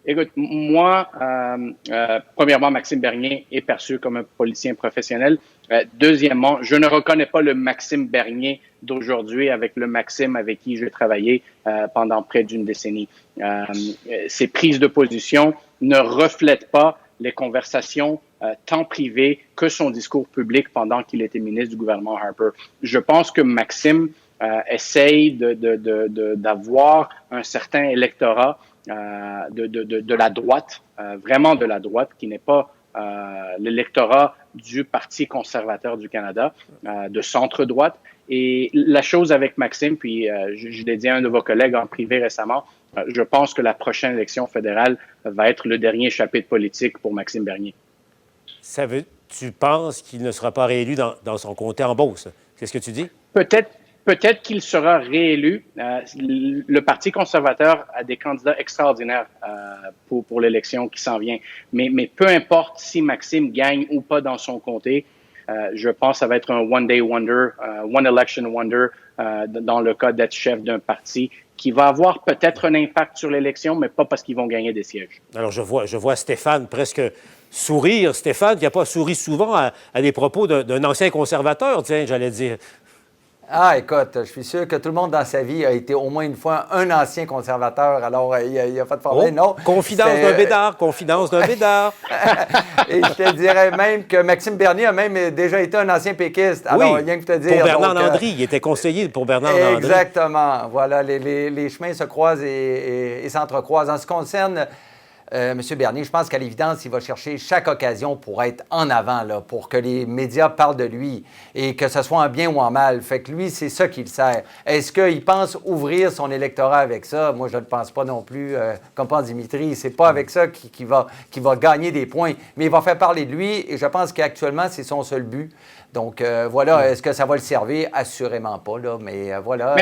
Écoute, moi, premièrement, Maxime Bernier est perçu comme un politicien professionnel. Deuxièmement, je ne reconnais pas le Maxime Bernier d'aujourd'hui avec le Maxime avec qui j'ai travaillé pendant près d'une décennie. Ses prises de position ne reflètent pas les conversations tant privées que son discours public pendant qu'il était ministre du gouvernement Harper. Je pense que Maxime essaye d'avoir un certain électorat de la droite, vraiment de la droite, qui n'est pas l'électorat du Parti conservateur du Canada, de centre-droite. Et la chose avec Maxime, puis je l'ai dit à un de vos collègues en privé récemment, je pense que la prochaine élection fédérale va être le dernier chapitre politique pour Maxime Bernier. Tu penses qu'il ne sera pas réélu dans son comté en Beauce? Qu'est-ce que tu dis? Peut-être qu'il sera réélu. Le Parti conservateur a des candidats extraordinaires pour l'élection qui s'en vient. Mais peu importe si Maxime gagne ou pas dans son comté, je pense que ça va être un one-day wonder, one-election wonder dans le cas d'être chef d'un parti qui va avoir peut-être un impact sur l'élection, mais pas parce qu'ils vont gagner des sièges. Alors, je vois Stéphane presque sourire. Stéphane qui n'a pas souri souvent à des propos d'un ancien conservateur, tiens, j'allais dire. Ah, écoute, je suis sûr que tout le monde dans sa vie a été au moins une fois un ancien conservateur, alors il n'y a pas de problème. Non, confidence d'un bédard, confidence d'un bédard. Et je te dirais même que Maxime Bernier a même déjà été un ancien péquiste. Alors, oui, rien que te dire. Pour Bernard Landry, il était conseiller pour Bernard Landry. Exactement. Voilà, les chemins se croisent et s'entrecroisent. En ce qui concerne M. Bernier, je pense qu'à l'évidence, il va chercher chaque occasion pour être en avant, là, pour que les médias parlent de lui et que ce soit en bien ou en mal. Fait que lui, c'est ça qui le sert. Est-ce qu'il pense ouvrir son électorat avec ça? Moi, je ne pense pas non plus. Comme pense Dimitri, c'est pas avec ça qu'il va gagner des points. Mais il va faire parler de lui et je pense qu'actuellement, c'est son seul but. Donc, voilà, est-ce que ça va le servir? Assurément pas, là. Mais voilà,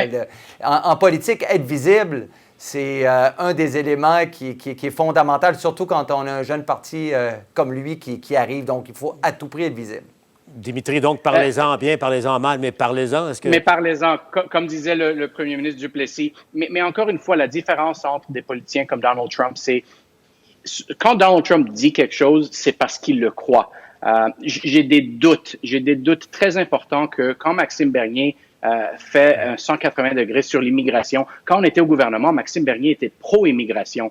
en politique, être visible, c'est un des éléments qui est fondamental, surtout quand on a un jeune parti comme lui qui arrive. Donc, il faut à tout prix être visible. Dimitri, donc, parlez-en bien, parlez-en mal, mais parlez-en. Mais parlez-en, comme disait le premier ministre Duplessis. Mais encore une fois, la différence entre des politiciens comme Donald Trump, c'est quand Donald Trump dit quelque chose, c'est parce qu'il le croit. J'ai des doutes très importants que quand Maxime Bernier fait un 180 degrés sur l'immigration. Quand on était au gouvernement, Maxime Bernier était pro-immigration.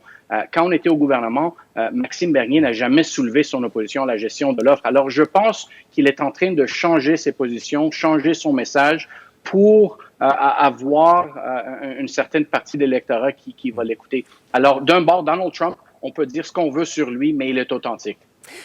Quand on était au gouvernement, Maxime Bernier n'a jamais soulevé son opposition à la gestion de l'offre. Alors, je pense qu'il est en train de changer ses positions, changer son message pour avoir une certaine partie de l'électorat qui va l'écouter. Alors, d'un bord, Donald Trump, on peut dire ce qu'on veut sur lui, mais il est authentique.